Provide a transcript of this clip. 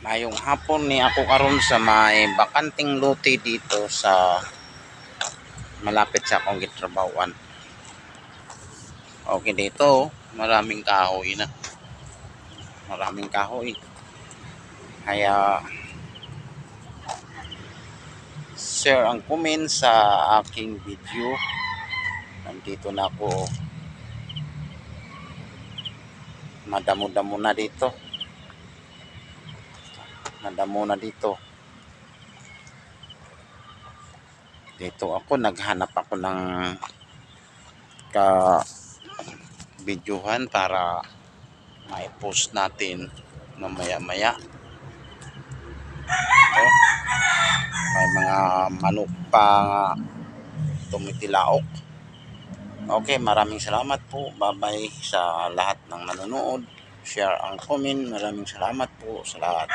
Mayong hapon ni ako karon sa may bakanting lote dito sa malapit sa akong gitrabawan. Okay dito, maraming kahoy na. Maraming kahoy. Kaya share ang comment sa aking video. Nandito na ako. Madamo-damo na dito. Madamo na dito. Dito ako, naghanap ako ng videohan para mai-post natin mamaya-maya. Ito, may mga manok pa tumitilaok. Okay, maraming salamat po. Bye-bye sa lahat ng nanonood. Share ang comment. Maraming salamat po sa lahat.